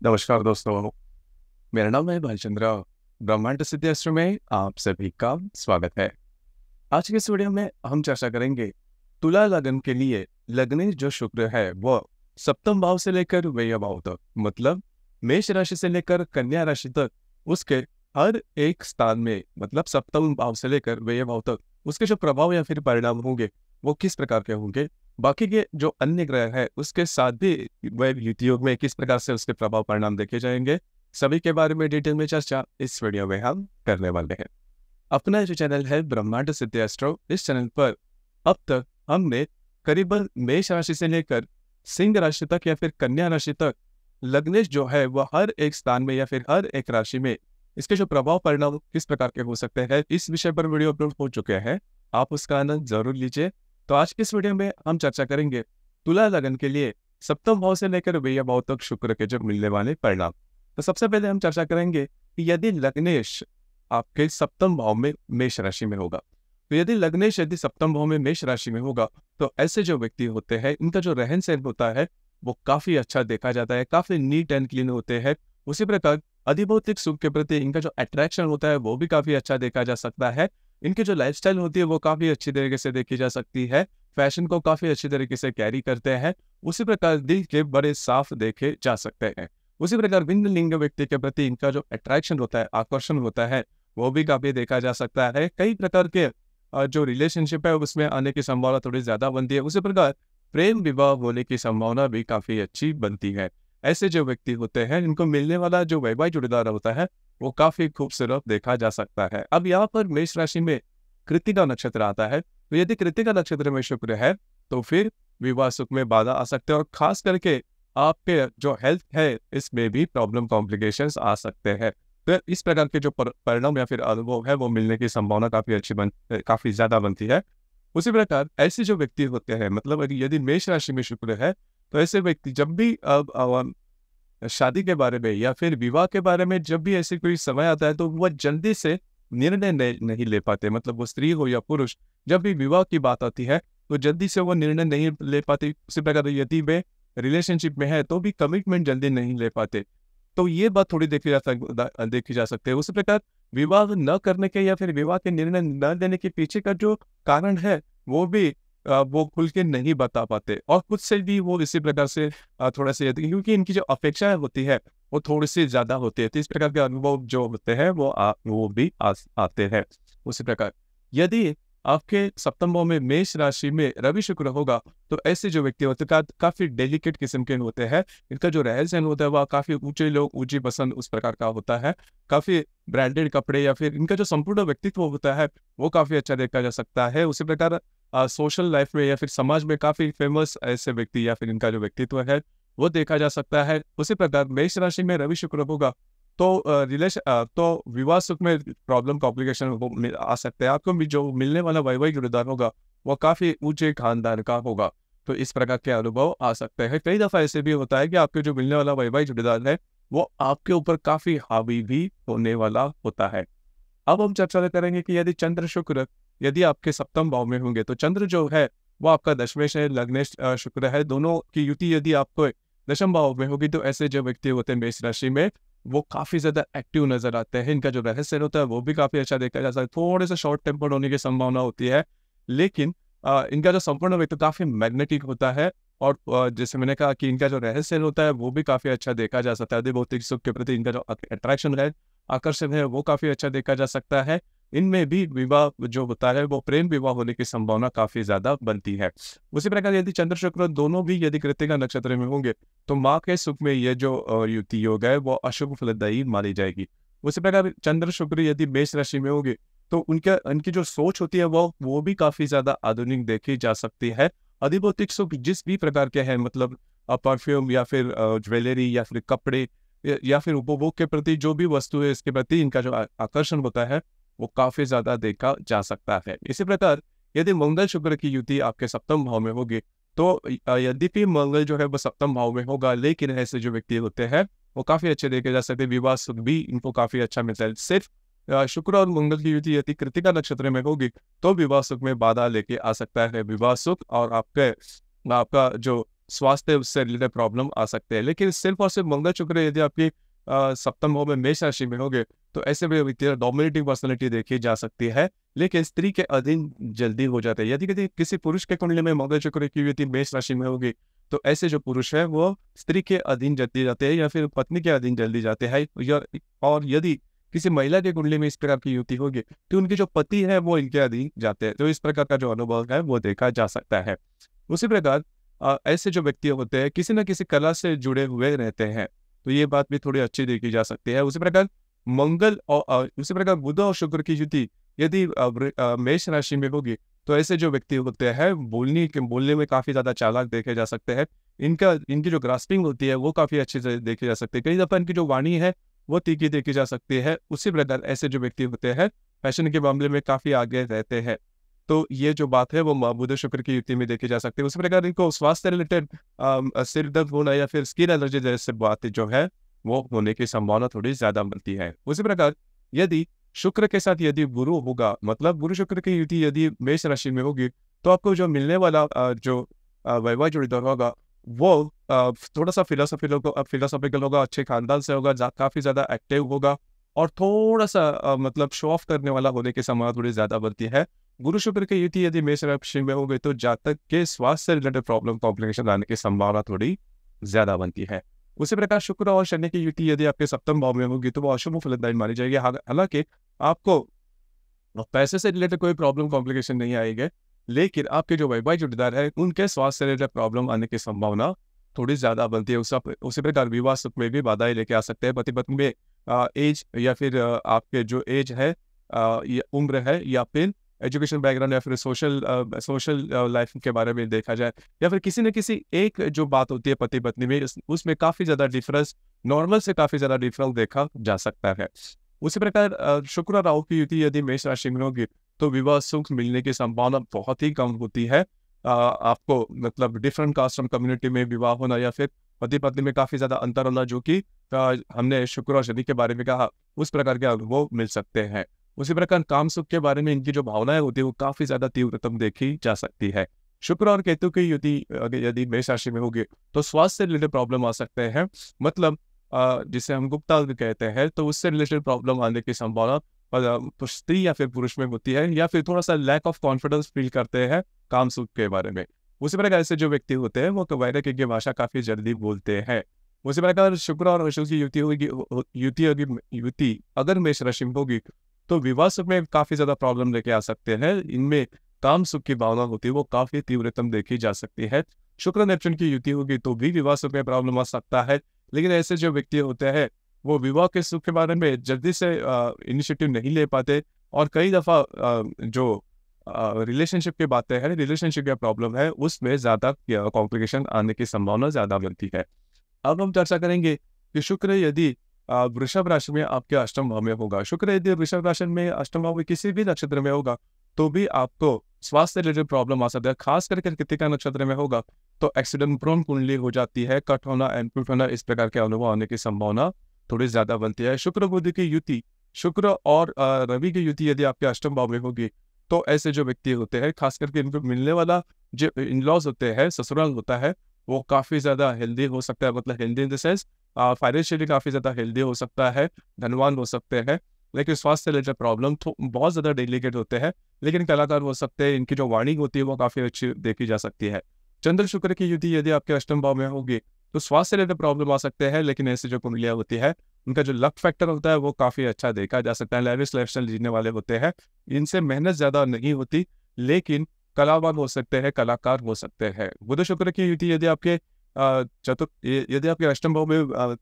नमस्कार दोस्तों, मेरा नाम है भालचंद्र। ब्रह्मांड सिद्धेश्वर में आप सभी का स्वागत है। आज के इस वीडियो में हम चर्चा करेंगे तुला लगन के लिए लग्नेश जो शुक्र है वह सप्तम भाव से लेकर व्यय भाव तक, मतलब मेष राशि से लेकर कन्या राशि तक उसके हर एक स्थान में, मतलब सप्तम भाव से लेकर व्यय भाव तक उसके जो प्रभाव या फिर परिणाम होंगे वो किस प्रकार के होंगे, बाकी के जो अन्य ग्रह है उसके साथ भी वह युतियोग में किस प्रकार से उसके प्रभाव परिणाम देखे जाएंगे, सभी के बारे में डिटेल में चर्चा इस वीडियो में हम करने वाले हैं। अपना जो चैनल है ब्रह्मांड सिद्धि एस्ट्रो, इस चैनल पर अब तक हमने करीबन मेष राशि से लेकर सिंह राशि तक या फिर कन्या राशि तक लग्नेश जो है वह हर एक स्थान में या फिर हर एक राशि में इसके जो प्रभाव परिणाम किस प्रकार के हो सकते हैं, इस विषय पर वीडियो अपलोड हो चुके हैं। आप उसका आनंद जरूर लीजिए। तो आज की इस वीडियो में हम चर्चा करेंगे तुला लगन के लिए सप्तम भाव से लेकर व्यय भाव तक शुक्र के जो मिलने वाले परिणाम। तो सबसे पहले हम चर्चा करेंगे कि यदि लग्नेश आपके सप्तम भाव में मेष राशि में होगा, तो यदि सप्तम भाव में मेष राशि में होगा तो ऐसे जो व्यक्ति होते हैं इनका जो रहन सहन होता है वो काफी अच्छा देखा जाता है, काफी नीट एंड क्लीन होते हैं। उसी प्रकार अधिभौतिक सुख के प्रति इनका जो अट्रैक्शन होता है वो भी काफी अच्छा देखा जा सकता है। इनकी जो लाइफस्टाइल होती है वो काफी अच्छी तरीके से देखी जा सकती है, फैशन को काफी अच्छी तरीके से कैरी करते हैं। उसी प्रकार दिल के बड़े साफ देखे जा सकते हैं। उसी प्रकार भिन्न लिंग व्यक्ति के प्रति इनका जो अट्रैक्शन होता है, आकर्षण होता है, वो भी काफी देखा जा सकता है। कई प्रकार के जो रिलेशनशिप है उसमें आने की संभावना थोड़ी ज्यादा बनती है। उसी प्रकार प्रेम विवाह होने की संभावना भी काफी अच्छी बनती है। ऐसे जो व्यक्ति होते हैं इनको मिलने वाला जो वैवाहिक जोड़ीदार होता है वो काफी खूबसूरत देखा जा सकता है। अब यहाँ पर मेष राशि में कृत्तिका नक्षत्र आता है, तो यदि कृत्तिका नक्षत्र में शुक्र है तो फिर विवाह सुख में बाधा आ सकते हैं और खास करके आपके जो हेल्थ है इसमें भी प्रॉब्लम कॉम्प्लिकेशंस आ सकते हैं। तो इस प्रकार के जो परिणाम या फिर अनुभव है वो मिलने की संभावना काफी ज्यादा बनती है। उसी प्रकार ऐसे जो व्यक्ति होते हैं, मतलब यदि मेष राशि में शुक्र है तो ऐसे व्यक्ति जब भी शादी के बारे में या फिर विवाह के बारे में जब भी ऐसे कोई समय आता है तो वह जल्दी से निर्णय नहीं ले पाते। मतलब वो स्त्री हो या पुरुष, जब भी विवाह की बात आती है तो जल्दी से वो निर्णय नहीं ले पाते। उसी प्रकार यदि वे रिलेशनशिप में है तो भी कमिटमेंट जल्दी नहीं ले पाते। तो ये बात थोड़ी देखी जा सकती है। उसी प्रकार विवाह न करने के या फिर विवाह के निर्णय न लेने के पीछे का जो कारण है वो भी वो खुल के नहीं बता पाते और खुद से भी वो इसी प्रकार से थोड़ा सा, क्योंकि इनकी जो अपेक्षाएं होती है वो थोड़ी सी ज्यादा होती है। तो इस प्रकार के अनुभव जो होते हैं वो भी आते हैं। उसी प्रकार यदि आपके सप्तम भाव में मेष राशि में रवि शुक्र होगा तो ऐसे जो व्यक्ति होते हैं काफी डेलिकेट किस्म के होते हैं। इनका जो रहन सहन होता है वह काफी ऊंचे लोग, ऊंची पसंद उस प्रकार का होता है। काफी ब्रांडेड कपड़े या फिर इनका जो संपूर्ण व्यक्तित्व होता है वो काफी अच्छा देखा जा सकता है। उसी प्रकार सोशल लाइफ में या फिर समाज में काफी फेमस ऐसे व्यक्ति या फिर इनका जो व्यक्तित्व है वो देखा जा सकता है। उसी प्रकार मेष राशि में रवि शुक्र होगा तो तो विवाह सुख में प्रॉब्लम कॉम्प्लिकेशन आ सकते हैं। आपको भी जो मिलने वाला वैवाहिक जोड़ीदार होगा वो काफी ऊंचे खानदान का होगा, तो इस प्रकार के अनुभव आ सकते हैं। कई दफा ऐसे भी होता है कि आपके जो मिलने वाला वैवाहिक जोड़ीदार है वो आपके ऊपर काफी हावी भी होने वाला होता है। अब हम चर्चा करेंगे कि यदि चंद्र शुक्र यदि आपके सप्तम भाव में होंगे तो चंद्र जो है वो आपका दशमेश है, लग्नेश शुक्र है, दोनों की युति यदि आपको दशम भाव में होगी तो ऐसे जो व्यक्ति होते हैं मेष राशि में वो काफी ज्यादा एक्टिव नजर आते हैं। इनका जो रहस्य होता है वो भी काफी अच्छा देखा जा सकता है। थोड़े से शॉर्ट टेम्पर्ड होने की संभावना होती है, लेकिन इनका जो संपूर्ण व्यक्ति काफी मैग्नेटिक होता है और जैसे मैंने कहा कि इनका जो रहस्य होता है वो भी काफी अच्छा देखा जा सकता है। भौतिक सुख के प्रति इनका जो अट्रैक्शन है, आकर्षण है, वो काफी अच्छा देखा जा सकता है। इनमें भी विवाह जो होता है वो प्रेम विवाह होने की संभावना काफी ज्यादा बनती है। उसी प्रकार यदि चंद्र शुक्र दोनों भी यदि कृत्तिका नक्षत्र में होंगे तो माँ के सुख में ये जो युति योग है वो अशुभ फलदायी मानी जाएगी। उसी प्रकार चंद्र शुक्र यदि मेष राशि में होंगे तो उनकी जो सोच होती है वो भी काफी ज्यादा आधुनिक देखी जा सकती है। अधिभौतिक सुख जिस भी प्रकार के हैं, मतलब परफ्यूम या फिर ज्वेलरी या फिर कपड़े या फिर उपभोग के प्रति जो भी वस्तु है इसके प्रति इनका जो आकर्षण होता है वो काफी ज्यादा देखा जा सकता है। इसी प्रकार यदि मंगल शुक्र की युति आपके सप्तम भाव में होगी तो यद्यपि मंगल जो है वो सप्तम भाव में होगा लेकिन ऐसे जो व्यक्ति होते हैं वो काफी अच्छे देखे जा सकते हैं। विवाह सुख भी इनको काफी अच्छा मिलता है। सिर्फ शुक्र और मंगल की युति यदि कृत्तिका नक्षत्र में होगी तो विवाह सुख में बाधा लेके आ सकता है। विवाह सुख और आपका जो स्वास्थ्य उससे रिलेटेड प्रॉब्लम आ सकते हैं। लेकिन सिर्फ और सिर्फ मंगल शुक्र यदि आपकी सप्तम भाव में मेष राशि में होंगे तो ऐसे में व्यक्ति डोमिनेटिंग पर्सनैलिटी देखी जा सकती है, लेकिन स्त्री के अधीन जल्दी हो जाते हैं। यदि यदि किसी पुरुष के कुंडली में मंगल शुक्र की युति मेष राशि में होगी तो ऐसे जो पुरुष है वो स्त्री के अधीन जल्दी जाते हैं या फिर पत्नी के अधीन जल्दी जाते हैं। और यदि किसी महिला के कुंडली में इस प्रकार की युति होगी तो उनके जो पति है वो इनके अधीन जाते हैं। तो इस प्रकार का जो अनुभव है वो देखा जा सकता है। उसी प्रकार ऐसे जो व्यक्ति होते हैं किसी न किसी कला से जुड़े हुए रहते हैं, तो ये बात भी थोड़ी अच्छी देखी जा सकती है। उसी प्रकार मंगल और उसी प्रकार बुध और शुक्र की युति यदि मेष राशि में होगी तो ऐसे जो व्यक्ति होते हैं बोलने में काफी ज्यादा चालाक देखे जा सकते हैं। इनकी जो ग्रास्पिंग होती है वो काफी अच्छी से देखी जा सकती है। कई दफा इनकी जो वाणी है वो तीखी देखी जा सकती है। उसी प्रकार ऐसे जो व्यक्ति होते हैं फैशन के मामले में काफी आगे रहते हैं। तो ये जो बात है वो बुध शुक्र की युति में देखी जा सकती है। उसी प्रकार इनको स्वास्थ्य रिलेटेड सिर दर्द होना या फिर स्किन एलर्जी जैसे बातें जो है वो होने की संभावना थोड़ी ज्यादा बनती है। उसी प्रकार यदि शुक्र के साथ यदि गुरु होगा, मतलब गुरु शुक्र की युति यदि मेष राशि में होगी तो आपको जो मिलने वाला जो वैवाहिक जोड़ीदार होगा वो थोड़ा सा फिलोसॉफिकल होगा, अच्छे खानदान से होगा, काफी ज्यादा एक्टिव होगा और थोड़ा सा मतलब शो ऑफ करने वाला होने की संभावना थोड़ी ज्यादा बनती है। गुरु शुक्र की युति यदि मेष राशि में हो गई तो जातक के स्वास्थ्य से रिलेटेड प्रॉब्लम कॉम्प्लिकेशन आने की संभावना थोड़ी ज्यादा बनती है। उसी प्रकार शुक्र और शनि की युति यदि आपके सप्तम भाव में होगी तो वो अशुभ फलदायी मानी जाएगी। हालांकि आपको पैसे से रिलेटेड कोई प्रॉब्लम कॉम्प्लिकेशन नहीं आएगी, लेकिन आपके जो वैवाहिक जोड़ीदार है उनके स्वास्थ्य से रिलेटेड प्रॉब्लम आने की संभावना थोड़ी ज्यादा बनती है। उसी प्रकार विवाह सुख में भी बाधाएं लेके आ सकते हैं। पति पत्नी में एज या फिर आपके जो एज है या उम्र है या फिर एजुकेशन बैकग्राउंड या फिर सोशल लाइफ के बारे में देखा जाए या फिर किसी न किसी एक जो बात होती है पति पत्नी में उसमें काफी ज्यादा डिफरेंस, नॉर्मल से काफी ज्यादा डिफरेंस देखा जा सकता है। उसी प्रकार शुक्र राहु की युति यदि मेष राशि में होगी तो विवाह सुख मिलने की संभावना बहुत ही कम होती है। आपको मतलब डिफरेंट कास्ट और कम्युनिटी में विवाह होना या फिर पति पत्नी में काफी ज्यादा अंतर होना, जो कि हमने शुक्र और शनि के बारे में कहा, उस प्रकार के अनुभव मिल सकते हैं। उसी प्रकार काम सुख के बारे में इनकी जो भावनाएं होती है वो काफी ज्यादा तीव्रतम देखी जा सकती है। शुक्र और केतु की युति यदि मेष राशि में होगी तो स्वास्थ्य से रिलेटेड प्रॉब्लम आ सकते हैं, मतलब जिसे हम गुप्ता कहते हैं, तो उससे रिलेटेड प्रॉब्लम आने की संभावना तो स्त्री या फिर पुरुष में होती है, या फिर थोड़ा सा लैक ऑफ कॉन्फिडेंस फील करते हैं काम सुख के बारे में। उसी प्रकार ऐसे जो व्यक्ति होते हैं वो वैदिक की भाषा काफी जल्दी बोलते हैं। उसी प्रकार शुक्र और अशुभ की युति होगी, युति अगर मेष राशि में होगी तो विवाह सुख में काफी ज्यादा प्रॉब्लम लेके आ सकते हैं। इनमें काम सुख की भावना होती है वो काफी तीव्रतम देखी जा सकती है। शुक्र नेपचून की युति होगी तो भी विवाह सुख में प्रॉब्लम आ सकता है, लेकिन ऐसे जो व्यक्ति होते हैं वो विवाह के सुख के बारे में जल्दी से इनिशिएटिव नहीं ले पाते और कई दफा जो रिलेशनशिप की बातें हैं, रिलेशनशिप का प्रॉब्लम है, उसमें ज्यादा कॉम्प्लिकेशन आने की संभावना ज्यादा बनती है। अब हम चर्चा करेंगे कि शुक्र यदि वृषभ राशि में आपके अष्टम भाव में होगा, शुक्र यदि वृषभ राशि में अष्टम भाव में किसी भी नक्षत्र में होगा तो भी आपको स्वास्थ्य रिलेटेड प्रॉब्लम आ सकता है। खास करके कृतिका नक्षत्र में होगा तो एक्सीडेंट प्रोन कुंडली हो जाती है, कट होना, एम्पूट होना, इस प्रकार के अनुभव आने की संभावना थोड़ी ज्यादा बनती है। शुक्र बुध की युति, शुक्र और रवि की युति यदि आपके अष्टम भाव में होगी तो ऐसे जो व्यक्ति होते हैं, खास करके इनको मिलने वाला जो इन-लॉज होते हैं, ससुराल होता है, वो काफी ज्यादा हेल्दी हो सकता है, मतलब healthy in the sense financially काफी ज्यादा हेल्दी हो सकता है, धनवान हो सकते हैं, लेकिन स्वास्थ्य रिलेटेड प्रॉब्लम तो बहुत ज्यादा डेलिकेट होते हैं, लेकिन कलाकार हो सकते हैं, इनकी जो वाणी होती है वो काफी अच्छी देखी जा सकती है। चंद्र शुक्र की युति यदि आपके अष्टम भाव में होगी तो स्वास्थ्य रिलेटेड प्रॉब्लम आ सकते हैं, लेकिन ऐसी जो कुंडलियां होती है उनका जो लक फैक्टर होता है वो काफी अच्छा देखा जा सकता है। लैविश लाइफस्टाइल जीने वाले होते हैं, इनसे मेहनत ज्यादा नहीं होती, लेकिन कलावान हो सकते हैं, कलाकार हो सकते हैं। बुध शुक्र की युति यदि आपके यदि आपके अष्टम भाव में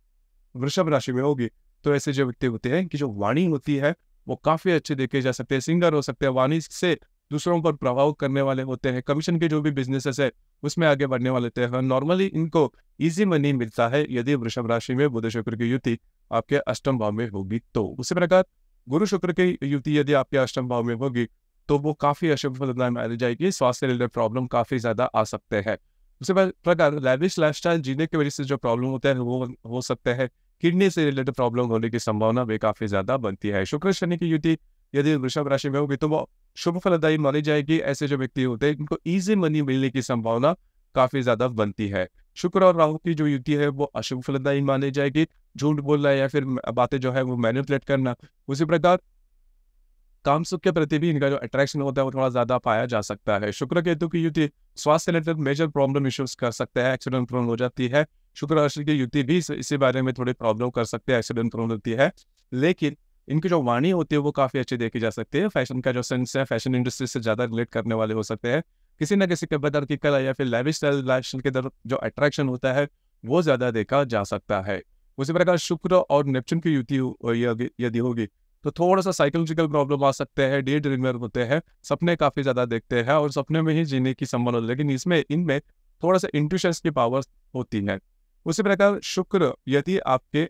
वृषभ राशि में होगी तो ऐसे जो व्यक्ति होते हैं कि जो वाणी होती है वो काफी अच्छे देखे जा सकते हैं, सिंगर हो सकते हैं, वाणी से दूसरों पर प्रभाव करने वाले होते हैं, कमीशन के जो भी बिजनेसेस है उसमें आगे बढ़ने वाले होते हैं। नॉर्मली इनको इजी मनी मिलता है यदि वृषभ राशि में बुध शुक्र की युति आपके अष्टम भाव में होगी तो। उसी प्रकार गुरु शुक्र की युति यदि आपके अष्टम भाव में होगी तो वो काफी अशुभ फलदायी मानी जाएगी, स्वास्थ्य रिलेटेड प्रॉब्लम काफी ज्यादा आ सकते हैं। उसी प्रकार लैविश लाइफस्टाइल जीने की वजह से जो प्रॉब्लम होते हैं वो हो सकते हैं, किडनी से रिलेटेड प्रॉब्लम होने की संभावना भी काफी ज्यादा बनती है। शुक्र शनि की युति यदि वृषभ राशि में होगी तो वो शुभ फलदायी मानी जाएगी। ऐसे जो व्यक्ति होते हैं इनको इजी मनी मिलने की संभावना काफी ज्यादा बनती है। शुक्र और राहु की जो युति है वो अशुभ फलदायी मानी जाएगी। झूठ बोलना या फिर बातें जो है वो मैनिपुलेट करना, उसी प्रकार काम सुख के प्रति भी इनका जो अट्रैक्शन होता है वो थोड़ा ज्यादा पाया जा सकता है। शुक्र केतु की युति स्वास्थ्य रिलेटेड मेजर प्रॉब्लम इश्यूज कर सकता है, एक्सीडेंट प्रोन हो जाती है। शुक्र राशि की युति भी इसी बारे में थोड़ी प्रॉब्लम कर सकते हैं, एक्सीडेंट प्रोन होती है। लेकिन इनकी जो वाणी होती है वो काफी अच्छी देखी जा सकती है। फैशन का जो सेंस है, फैशन इंडस्ट्री से ज्यादा रिलेट करने वाले हो सकते हैं। किसी न किसी प्रकार की कला या फिर लाइफस्टाइल की तरफ जो अट्रैक्शन होता है वो ज्यादा देखा जा सकता है। उसी प्रकार शुक्र और नेपच्यून की युति यदि होगी तो थोड़ा सा साइकोलॉजिकल प्रॉब्लम आ सकते हैं, डे ड्रीमर होते हैं, सपने काफी ज्यादा देखते हैं और सपने में ही जीने की संभावना होती है। लेकिन इसमें इनमें थोड़ा सा इंट्यूशंस की पावर होती है। उसी प्रकार शुक्र यदि आपके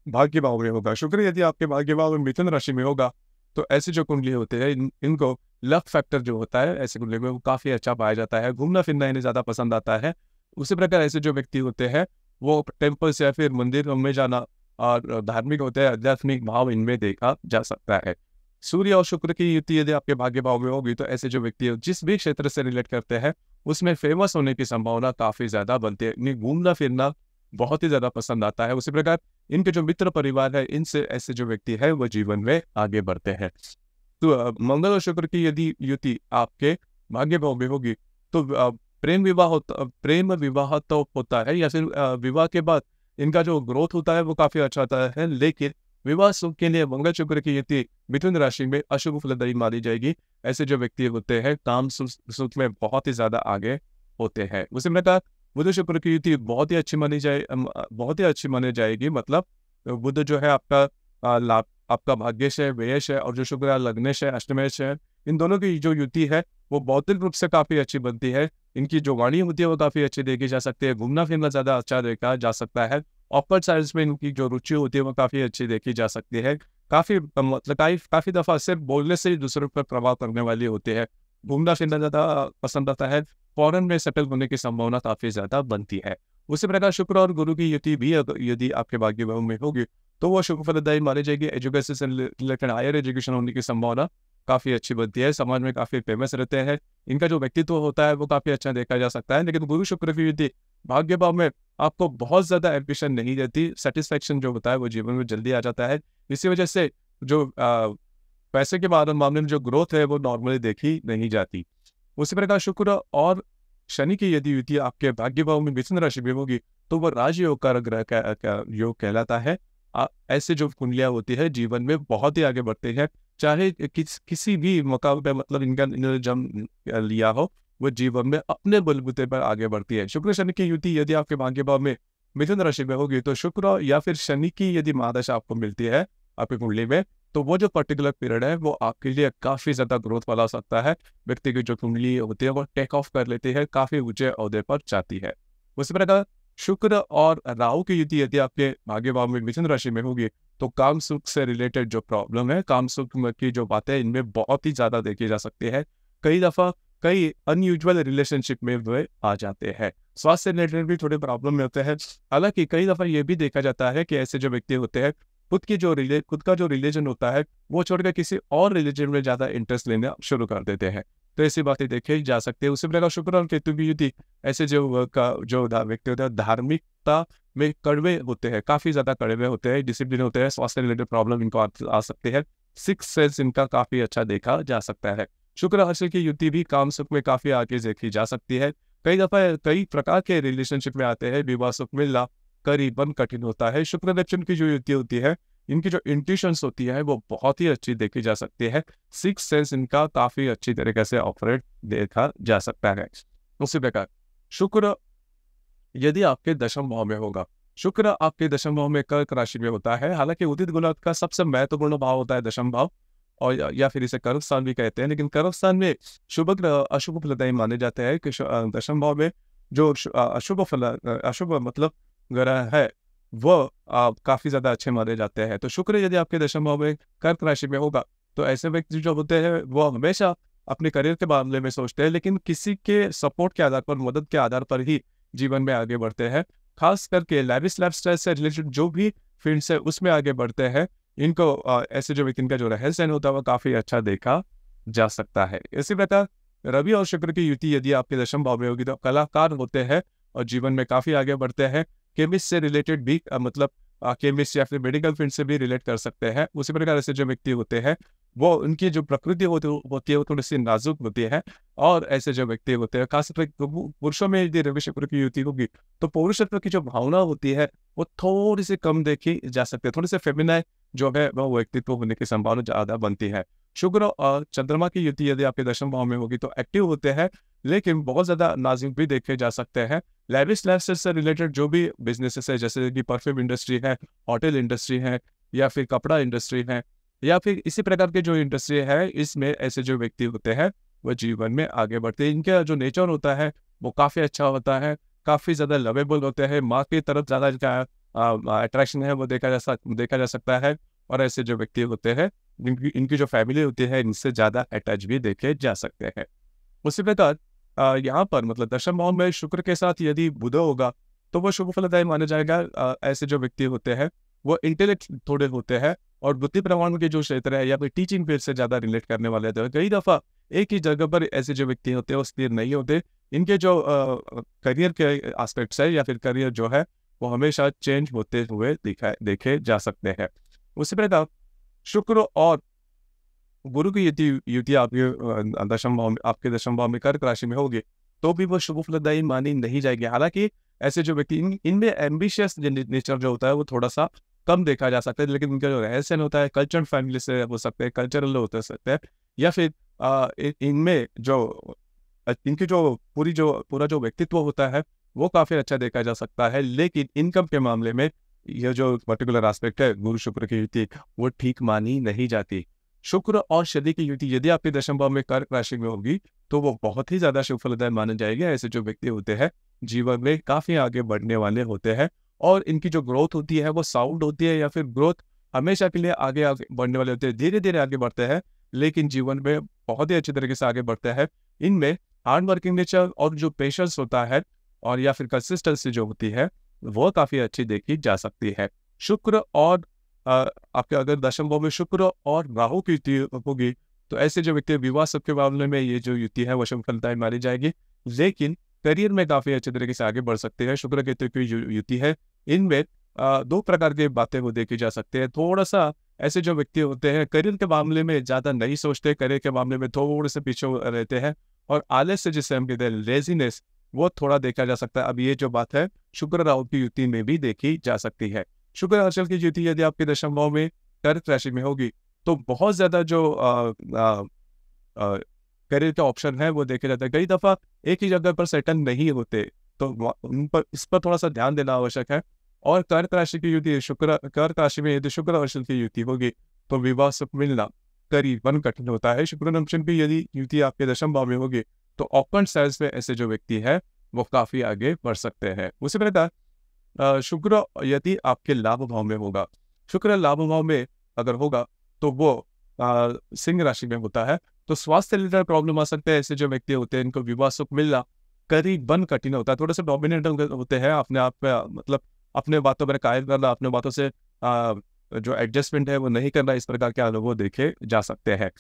भाग्य भाव में होगा, शुक्र यदि आपके भाग्य भाव में मिथुन राशि में होगा, तो ऐसी जो कुंडली होते हैं इनको लक फैक्टर जो होता है ऐसी कुंडली में वो काफी अच्छा पाया जाता है। घूमना फिरना इन्हें ज्यादा पसंद आता है। उसी प्रकार ऐसे जो व्यक्ति होते हैं वो टेम्पल्स या फिर मंदिर में जाना और धार्मिक होते हैं, आध्यात्मिक भाव इनमें देखा जा सकता है। सूर्य और शुक्र की युति यदि आपके भाग्य भाव में होगी तो ऐसे जो व्यक्ति जिस भी क्षेत्र से रिलेट करते हैं उसमें फेमस होने की संभावना काफी ज्यादा बनती है। इन्हें घूमना फिरना बहुत ही ज्यादा पसंद आता है। उसी प्रकार इनके जो मित्र परिवार है इनसे ऐसे जो व्यक्ति है वो जीवन में आगे बढ़ते हैं। तो मंगल और शुक्र की यदि युति आपके भाग्य भाव में होगी तो प्रेम विवाह तो होता है या फिर विवाह के बाद इनका जो ग्रोथ होता है वो काफी अच्छा होता है। लेकिन विवाह सुख के लिए मंगल शुक्र की युति मिथुन राशि में अशुभ फलदायी मानी जाएगी। ऐसे जो व्यक्ति होते हैं काम सुख में बहुत ही ज्यादा आगे होते हैं। उसी प्रकार बुध शुक्र की युति बहुत ही अच्छी मानी जाएगी। मतलब बुध जो है आपका लाभ, आपका भाग्यश है, व्ययश है, और जो शुक्र लग्नेश है, अष्टमेश है, इन दोनों की जो युति है वो भौतिक रूप से काफी अच्छी बनती है। इनकी जो वाणी होती है वो काफी अच्छी देखी जा सकती है। घूमना फिरना ज्यादा अच्छा देखा जा सकता है। ऑकवर्ड साइड्स में इनकी जो रुचि होती है वो काफी अच्छी देखी जा सकती है। काफी दफा सिर्फ बोलने से ही दूसरों पर प्रभाव करने वाली होती है। घूमना फिरना ज्यादा पसंद आता है। फॉरेन में सेटल होने की संभावना काफी ज्यादा बनती है। उसी प्रकार शुक्र और गुरु की युति भी यदि आपके भाग्य भाव में होगी तो वो शुभ फलदायी मानी जाएगी। एजुकेशन से रिलेटेड हायर एजुकेशन होने की संभावना काफी अच्छी बनती है। समाज में काफी फेमस रहते हैं। इनका जो व्यक्तित्व होता है वो काफी अच्छा देखा जा सकता है। लेकिन गुरु शुक्र की युति भाग्य भाव में आपको बहुत ज्यादा एम्बिशन नहीं देती। सेटिस्फेक्शन जो होता है वो जीवन में जल्दी आ जाता है। इसी वजह से जो पैसे के मामले में जो ग्रोथ है वो नॉर्मली देखी नहीं जाती। उसी प्रकार शुक्र और शनि की यदि युति आपके भाग्य भाव में मिथुन राशि में होगी तो वह राजयोग का ग्रह का योग कहलाता है। ऐसे जो कुंडलियां होती है जीवन में बहुत ही आगे बढ़ते हैं। चाहे किसी भी मकाम पे मतलब इन्होंने जन्म लिया हो वो जीवन में अपने बलबूते पर आगे बढ़ती है। शुक्र शनि की युति यदि आपके भाग्य भाव में मिथुन राशि में होगी तो शुक्र या फिर शनि की यदि महादशा आपको मिलती है आपकी कुंडली में तो वो जो पर्टिकुलर पीरियड है वो आपके लिए काफी ज्यादा ग्रोथ वाला हो सकता है। व्यक्ति की जो कुंडली होती है वो टेक ऑफ कर लेती है, काफी ऊंचे ओहदे पर जाती है। उसी प्रकार शुक्र और राहु की युति यदि आपके भाग्य भाव में मिथुन राशि में होगी तो काम सुख से रिलेटेड जो प्रॉब्लम है, काम सुख की जो बातें इनमें बहुत ही ज्यादा देखी जा सकती है। कई दफा कई अनयूजुअल रिलेशनशिप में वे आ जाते हैं। स्वास्थ्य रिलेटेड भी थोड़े प्रॉब्लम में होते हैं। हालांकि कई दफा ये भी देखा जाता है कि ऐसे जो व्यक्ति होते हैं खुद का जो रिलीजन होता है वो छोड़कर किसी और रिलीजन में ज्यादा इंटरेस्ट लेना शुरू कर देते हैं। तो ऐसी बातें देखी जा सकती है। उसी प्रकार शुक्र और केतु की युति ऐसे जो व्यक्ति होते हैं धार्मिकता में कड़वे होते हैं, काफी ज्यादा कड़वे होते हैं, डिसिप्लिन होते हैं। स्वास्थ्य रिलेटेड प्रॉब्लम इनको आ सकते हैं। सिक्स सेंस इनका काफी अच्छा देखा जा सकता है। शुक्र राशि की युति भी काम सुख में काफी आगे देखी जा सकती है। कई दफा कई प्रकार के रिलेशनशिप में आते हैं, विवाह सुख मिलना करीबन कठिन होता है। शुक्र नेपच्यून की जो युति होती है इनकी जो इंट्यूशंस होती है वो बहुत ही अच्छी देखी जा सकती है। सिक्स सेंस इनका काफी अच्छी तरीके से ऑपरेट देखा जा सकता है। उसी प्रकार शुक्र यदि आपके दशम भाव में होगा, शुक्र आपके दशम भाव में कर्क राशि में होता है। हालांकि उदित गुलाब का सबसे महत्वपूर्ण भाव होता है दशम भाव, और या फिर इसे कर्क स्थान भी कहते हैं। लेकिन कर्क स्थान में शुभ ग्रह अशुभ फलदायी माने जाते हैं कि दशम भाव में जो अशुभ मतलब ग्रह है वो काफी ज्यादा अच्छे माने जाते हैं। तो शुक्र यदि आपके दशम भाव में कर्क राशि में होगा तो ऐसे व्यक्ति जो होते हैं वो हमेशा अपने करियर के मामले में सोचते हैं, लेकिन किसी के सपोर्ट के आधार पर, मदद के आधार पर ही जीवन में आगे बढ़ते हैं। खास करके लाइफस्टाइल से रिलेटेड जो भी फील्ड्स है उसमें आगे बढ़ते हैं। इनको ऐसे जो व्यक्ति का जो रहन सहन होता है वो काफी अच्छा देखा जा सकता है। इसी प्रकार रवि और शुक्र की युति यदि आपके दशम भाव में होगी तो कलाकार होते हैं और जीवन में काफी आगे बढ़ते हैं। केमिस्ट से रिलेटेड भी मतलब केमिस्ट या फिर मेडिकल फील्ड से भी रिलेट कर सकते हैं। उसी प्रकार से जो व्यक्ति होते हैं वो उनकी जो प्रकृति होती है वो थोड़ी सी नाजुक होती है। और ऐसे जो व्यक्ति होते हैं खासकर पुरुषों में यदि रवि शुक्र की युति होगी तो पुरुषत्व की जो भावना होती है वो थोड़ी सी कम देखी जा सकती है, थोड़ी सी फेमिनाइन जो है वह व्यक्तित्व होने की संभावना ज्यादा बनती है। शुक्र और चंद्रमा की युति यदि आपके दशम भाव में होगी तो एक्टिव होते हैं लेकिन बहुत ज्यादा नाजुक भी देखे जा सकते हैं। लैविश लाइफस्टाइल से रिलेटेड जो भी बिजनेसेस है जैसे कि परफ्यूम इंडस्ट्री है, होटल इंडस्ट्री है या फिर कपड़ा इंडस्ट्री है या फिर इसी प्रकार के जो इंडस्ट्री है, इसमें ऐसे जो व्यक्ति होते हैं वो जीवन में आगे बढ़ते हैं। इनका जो नेचर होता है वो काफी अच्छा होता है, काफी ज्यादा लवेबल होते हैं, माँ की तरफ ज्यादा इनका अट्रैक्शन है वो देखा जा सकता है। और ऐसे जो व्यक्ति होते हैं इनकी जो फैमिली होती है इनसे ज्यादा अटैच भी देखे जा सकते हैं। उसी प्रकार यहाँ पर मतलब दशम भाव में शुक्र के साथ यदि बुध होगा तो वो शुभ फलदायी माना जाएगा। ऐसे जो व्यक्ति होते हैं वो इंटेलेक्ट थोड़े होते हैं और बुद्धि प्रमाण के जो क्षेत्र है या फिर टीचिंग फील्ड से ज्यादा रिलेट करने वाले होते हैं। कई दफा एक ही जगह पर ऐसे जो व्यक्ति होते हैं वो स्थिर नहीं होते। इनके जो करियर के एस्पेक्ट्स है या फिर करियर जो है वो हमेशा चेंज होते हुए देखे जा सकते हैं। उसी प्रकार शुक्र और गुरु की युति आपके दशम भाव में, आपके दशम भाव में कर्क राशि में होगी तो भी वो शुभ फलदायी मानी नहीं जाएगी। हालांकि ऐसे जो व्यक्ति इनमें एम्बिशियस नेचर जो होता है वो थोड़ा सा कम देखा जा सकता है, लेकिन इनका जो रहन सहन होता है कल्चरल फैमिली से हो सकते हैं, कल्चरल होते सकते हैं या फिर इनमें जो इनकी जो पूरा जो व्यक्तित्व होता है वो काफी अच्छा देखा जा सकता है। लेकिन इनकम के मामले में यह जो पर्टिकुलर एस्पेक्ट है गुरु शुक्र की युति वो ठीक मानी नहीं जाती। शुक्र और शनि की युति यदि आपके दशम भाव में कर्क राशि में होगी तो वो बहुत ही ज्यादा शुभ फलदायी माने जाएंगे। ऐसे जो व्यक्ति होते हैं जीवन में काफी आगे बढ़ने वाले होते हैं और इनकी जो ग्रोथ होती है वो साउंड होती है या फिर ग्रोथ हमेशा के लिए आगे बढ़ने वाले होते हैं, धीरे धीरे आगे बढ़ते हैं लेकिन जीवन में बहुत ही अच्छी तरीके से आगे बढ़ते हैं। इनमें हार्ड वर्किंग नेचर और जो पेशेंस होता है और या फिर कंसिस्टेंसी जो होती है वो काफी अच्छी देखी जा सकती है। शुक्र और आपके अगर दशम भाव में शुक्र और राहु की युति होगी तो ऐसे जो व्यक्ति विवाह सबके मामले में ये जो युति है वो शुभ फलदायी मानी जाएगी, लेकिन करियर में काफी अच्छे तरीके से आगे बढ़ सकते हैं। शुक्र केतु की युति है इनमें दो प्रकार की बातें वो देखी जा सकती है। थोड़ा सा ऐसे जो व्यक्ति होते हैं करियर के मामले में ज्यादा नहीं सोचते, करियर के मामले में थोड़े से पीछे रहते हैं और आलस्य जिसे हम कहते हैं लेजीनेस वो थोड़ा देखा जा सकता है। अब ये जो बात है शुक्र राहु की युति में भी देखी जा सकती है। शुक्र अंशल की युति यदि आपके दशम भाव में कर्क राशि में होगी तो बहुत ज्यादा जो करियर का ऑप्शन है वो देखे जाते हैं। कई दफा एक ही जगह पर सेटल नहीं होते तो उन पर इस पर थोड़ा सा ध्यान देना आवश्यक है। और कर्क राशि की युति कर्क राशि में यदि शुक्र अंशल की युति होगी तो विवाह सुख मिलना करीबन कठिन होता है। शुक्र अंशल की यदि युति आपके दशम भाव में होगी तो ऑकवर्ड साइज में ऐसे जो व्यक्ति है वो काफी आगे बढ़ सकते हैं। उसी प्रकार शुक्र यदि आपके लाभ भाव में होगा, शुक्र लाभ भाव में अगर होगा तो वो सिंह राशि में होता है तो स्वास्थ्य रिलेटेड प्रॉब्लम आ सकते हैं। ऐसे जो व्यक्ति होते हैं इनको विवाह सुख मिलना करीबन कठिन होता है, थोड़े से डोमिनेट होते हैं अपने आप पे, मतलब अपने बातों पर कायम करना, अपने बातों से जो एडजस्टमेंट है वो नहीं करना, इस प्रकार के अनुभव देखे जा सकते हैं।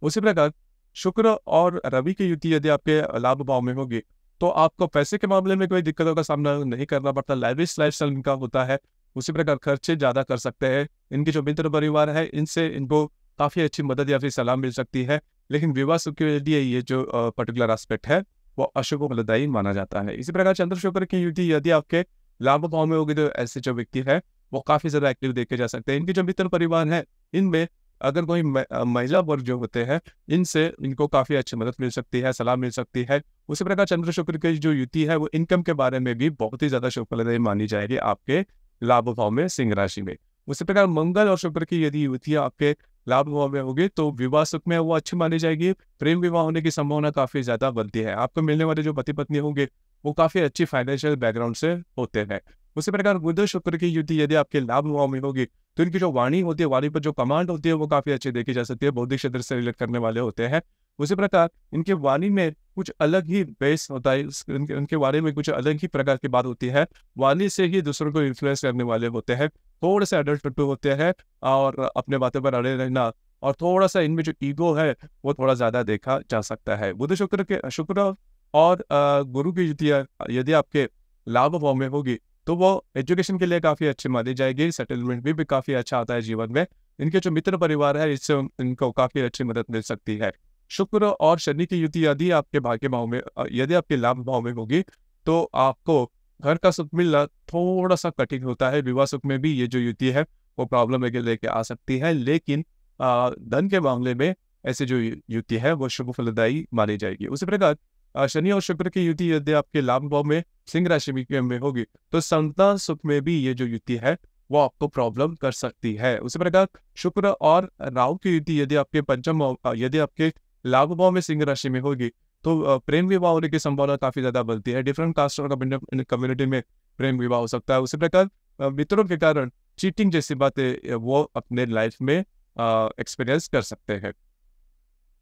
उसी प्रकार शुक्र और रवि की युति यदि आपके लाभ भाव में होगी तो आपको पैसे के मामले में कोई दिक्कतों का सामना नहीं करना पड़ता, लाइविश लाइफस्टाइल इनका होता है। उसी प्रकार खर्चे ज्यादा कर सकते हैं। इनके जो मित्र परिवार है इनसे इनको काफी अच्छी मदद या फिर सलाह मिल सकती है, लेकिन विवाह सुख के लिए ये जो पर्टिकुलर एस्पेक्ट है वो अशुभ फलदायी माना जाता है। इसी प्रकार चंद्र शुक्र की युति यदि आपके लाभ भाव में होगी तो ऐसे जो व्यक्ति है वो काफी ज्यादा एक्टिव देखे जा सकते हैं। इनके जो मित्र परिवार है इनमें अगर कोई महिला वर्ग जो होते हैं इनसे इनको काफी अच्छी मदद मिल सकती है, सलाह मिल सकती है। उसी प्रकार चंद्र शुक्र की जो युति है वो इनकम के बारे में भी बहुत ही ज्यादा शुभ फलदायी मानी जाएगी आपके लाभ भाव में सिंह राशि में। उसी प्रकार मंगल और शुक्र की यदि युति आपके लाभ भाव में होगी तो विवाह सुख में वो अच्छी मानी जाएगी, प्रेम विवाह होने की संभावना काफी ज्यादा बनती है। आपको मिलने वाले जो पति पत्नी होंगे वो काफी अच्छी फाइनेंशियल बैकग्राउंड से होते हैं। उसी प्रकार बुध शुक्र की युति यदि आपके लाभ भाव में होगी तो इनकी जो वाणी होती है, वाणी पर जो कमांड होती है वो काफी अच्छी देखी जा सकती है, बौद्धिक क्षेत्र से रिलेट करने वाले होते हैं। उसी प्रकार इनके वाणी में कुछ अलग ही बेस होता है, उनके वाणी में कुछ अलग ही प्रकार की बात होती है, वाणी से ही दूसरों को इन्फ्लुएंस करने वाले होते हैं, थोड़े से अडल्ट टट्टू होते हैं और अपने बातों पर अड़े रहना और थोड़ा सा इनमें जो ईगो है वो थोड़ा ज्यादा देखा जा सकता है। बुध शुक्र और गुरु की युति यदि आपके लाभ भाव में होगी तो वो एजुकेशन के लिए काफी अच्छी मानी जाएगी, सेटलमेंट भी काफी अच्छा आता है जीवन में। इनके जो मित्र परिवार है इससे इनको काफी अच्छी मदद मिल सकती है। शुक्र और शनि की युति यदि आपके भाग्य भाव में यदि आपके लाभ भाव में होगी तो आपको घर का सुख मिलना थोड़ा सा कठिन होता है। विवाह सुख में भी ये जो युति है वो प्रॉब्लम लेके आ सकती है, लेकिन धन के मामले में ऐसी जो युति है वो शुभ फलदायी मानी जाएगी। उसी प्रकार शनि और शुक्र की युति यदि आपके लाभ भाव में सिंह राशि में होगी तो संतान सुख में भी ये जो युति है वो आपको प्रॉब्लम कर सकती है। उसी प्रकार शुक्र और राहु की युति यदि आपके पंचम यदि आपके लाभ भाव में सिंह राशि में होगी तो प्रेम विवाह होने की संभावना काफी ज्यादा बनती है। डिफरेंट कास्ट और कम्युनिटी में प्रेम विवाह हो सकता है। उसी प्रकार मित्रों के कारण चीटिंग जैसी बातें वो अपने लाइफ में एक्सपीरियंस कर सकते हैं।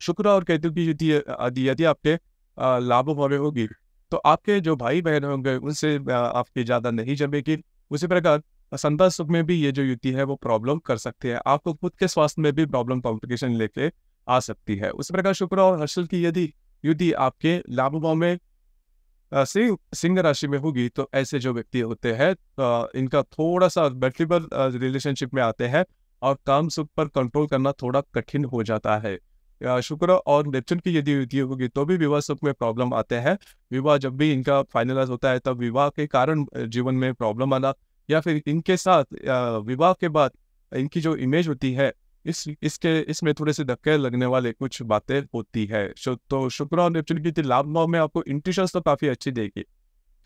शुक्र और केतु की युति यदि आपके लाभ भाव में होगी तो आपके जो भाई बहन होंगे उनसे आपकी ज्यादा नहीं जमेगी। उसी प्रकार संतान सुख में भी ये जो युति है वो प्रॉब्लम कर सकती है। आपको खुद के स्वास्थ्य में भी प्रॉब्लम कॉम्प्लिकेशन लेके आ सकती है। उसी प्रकार शुक्र और हर्षल की यदि युति आपके लाभ भाव में सिंह राशि में होगी तो ऐसे जो व्यक्ति होते हैं इनका थोड़ा सा मल्टीपल रिलेशनशिप में आते हैं और काम सुख पर कंट्रोल करना थोड़ा कठिन हो जाता है। शुक्र और नेपच्यून की यदि युति होगी तो भी विवाह सुख में प्रॉब्लम आते हैं। विवाह जब भी इनका फाइनलाइज होता है तब विवाह के कारण जीवन में प्रॉब्लम आना या फिर इनके साथ विवाह के बाद इनकी जो इमेज होती है इसमें थोड़े से धक्के लगने वाले कुछ बातें होती है। तो शुक्र और नेपच्यून की लाभ भाव में आपको इंट्यूशंस तो काफी अच्छी देगी।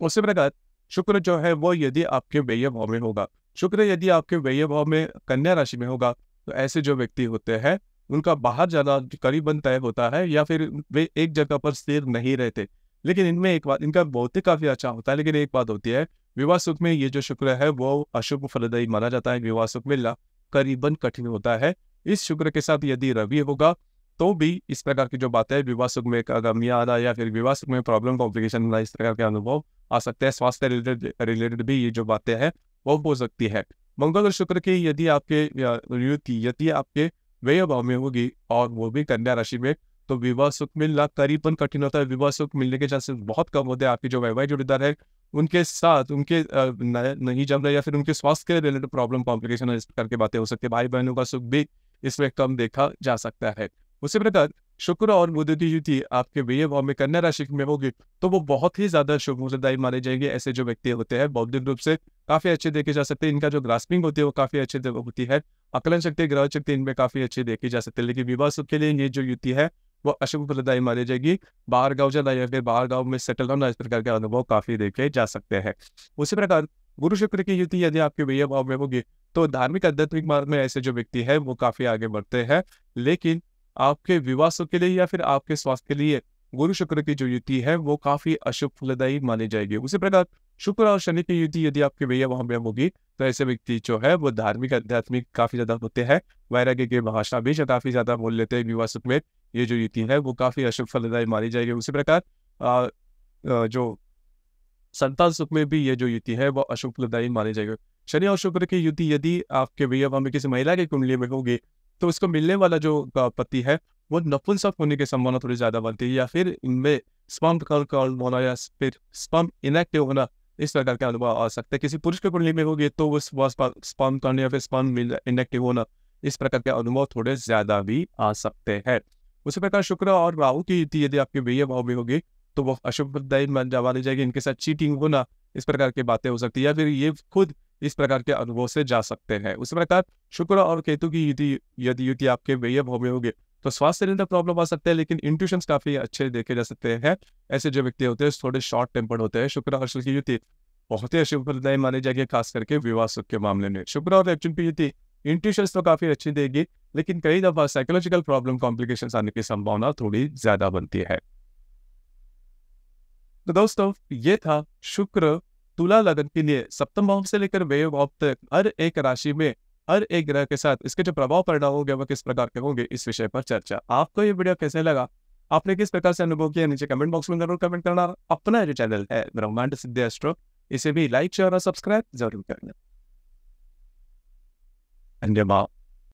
उसी प्रकार शुक्र जो है वो यदि आपके व्यय भाव में होगा, शुक्र यदि आपके व्यय भाव में कन्या राशि में होगा तो ऐसे जो व्यक्ति होते हैं उनका बाहर जाना करीबन तय होता है या फिर वे एक जगह पर स्थिर नहीं रहते। लेकिन इनमें एक बात, इनका भौतिक काफी अच्छा होता है, लेकिन एक बात होती है विवाह सुख में ये जो शुक्र है वो अशुभ फलदायी माना जाता है। विवाह सुख मिलना करीबन कठिन होता है। इस शुक्र के साथ यदि रवि होगा तो भी इस प्रकार की जो बातें विवाह सुख में कमियां आना या फिर विवाह सुख में प्रॉब्लम कॉम्प्लिकेशन होना इस प्रकार के अनुभव आ सकते हैं। स्वास्थ्य रिलेटेड भी ये जो बातें हैं वो हो सकती है। मंगल और शुक्र की यदि आपके व्यय भाव में होगी और वो भी कन्या राशि में तो विवाह सुख मिलना करीबन कठिन होता है। विवाह सुख मिलने के चांसेस बहुत कम होते हैं। आपके जो वैवाहिक जोड़ीदार है उनके साथ उनके नहीं जम रहे या फिर उनके स्वास्थ्य के रिलेटेड प्रॉब्लम कॉम्प्लिकेशन इस प्रकार की बातें हो सकती है। भाई बहनों का सुख भी इसमें कम देखा जा सकता है। उसी प्रकार शुक्र और बुध की युति आपके व्यय भाव में कन्या राशि में होगी तो वो बहुत ही ज्यादा शुभ फलदायी माने जाएंगे। ऐसे जो व्यक्ति होते हैं बौद्धिक रूप से काफी अच्छे देखे जा सकते हैं। इनका जो ग्रास्पिंग होती है वो काफी अच्छी होती है। आकलन शक्ति, ग्रह शक्ति इनमें काफी अच्छी देखी जा सकती है। लेकिन विवाह सुख के लिए ये जो युति है वो अशुभ फलदायी मानी जाएगी। बाहर गाँव जाना या फिर बाहर गाँव में सेटल होना इस प्रकार के अनुभव काफी देखे जा सकते हैं। उसी प्रकार गुरु शुक्र की युति यदि आपके व्यय भाव में होगी तो धार्मिक आध्यात्मिक मार्ग में ऐसे जो व्यक्ति है वो काफी आगे बढ़ते हैं। लेकिन आपके विवाह सुख के लिए या फिर आपके स्वास्थ्य के लिए गुरु शुक्र की जो युति है वो काफी अशुभ फलदायी मानी जाएगी। उसी प्रकार शुक्र और शनि की युति यदि आपके व्यय भाव में होगी तो ऐसे व्यक्ति जो है वो धार्मिक आध्यात्मिक काफी ज्यादा होते हैं। वैराग्य की भाषा भी काफी ज्यादा बोल लेते हैं। विवाह सुख में ये जो युति है वो काफी अशुभ फलदायी मानी जाएगी। उसी प्रकार जो संतान सुख में भी ये जो युति है वो अशुभ फलदायी मानी जाएगी। शनि और शुक्र की युति यदि आपके व्यय भाव में किसी महिला की कुंडली में होगी तो उसको मिलने वाला जो पति है वो नपुंसक होने की संभावना थोड़ी ज्यादा बनती है या फिर इनमें स्पर्म काउंट होना या फिर स्पर्म इनएक्टिव होना इस प्रकार के अनुभव आ सकते हैं। किसी पुरुष की कुंडली में होगी तो वो स्पर्म काउंट या फिर स्पर्म इनएक्टिव होना इस प्रकार के अनुभव थोड़े ज्यादा भी आ सकते हैं। उसी प्रकार शुक्र और राहु की युति यदि आपके व्यय भाव में होगी तो वो अशुभ फलदायी मानी जाएगी। इनके साथ चीटिंग होना इस प्रकार की बातें हो सकती है या फिर ये खुद इस प्रकार के अनुभव से जा सकते हैं। उसी प्रकार शुक्र और केतु की यदि युति आपके व्यय भाव में होगी तो स्वास्थ्य रिलेटेड प्रॉब्लम आ सकते हैं, लेकिन इंट्यूशंस काफी अच्छे देखे जा सकते हैं। ऐसे जो व्यक्ति होते हैं थोड़े शॉर्ट टेम्पर्ड होते हैं। शुक्र और शनि की युति बहुत ही अशुभ फलदायी मानी जाएगी, खास करके विवाह सुख के मामले में। शुक्र और नेपच्यून की युति इंट्यूशंस तो काफी अच्छी देगी, लेकिन कई दफा साइकोलॉजिकल प्रॉब्लम कॉम्प्लिकेशंस आने की संभावना थोड़ी ज्यादा बनती है। तो दोस्तों ये था शुक्र तुला लगन के लिए सप्तम भाव से लेकर व्यय भाव तक हर एक राशि में हर एक ग्रह के साथ इसके जो प्रभाव परिणाम होंगे वो किस प्रकार के होंगे इस विषय पर चर्चा। आपको ये वीडियो कैसे लगा, आपने किस प्रकार से अनुभव किया, नीचे कमेंट बॉक्स में जरूर कमेंट करना। अपना जो चैनल है ब्रह्मांड सिद्धि एस्ट्रो इसे भी लाइक शेयर और सब्सक्राइब जरूर करना। धन्यवाद।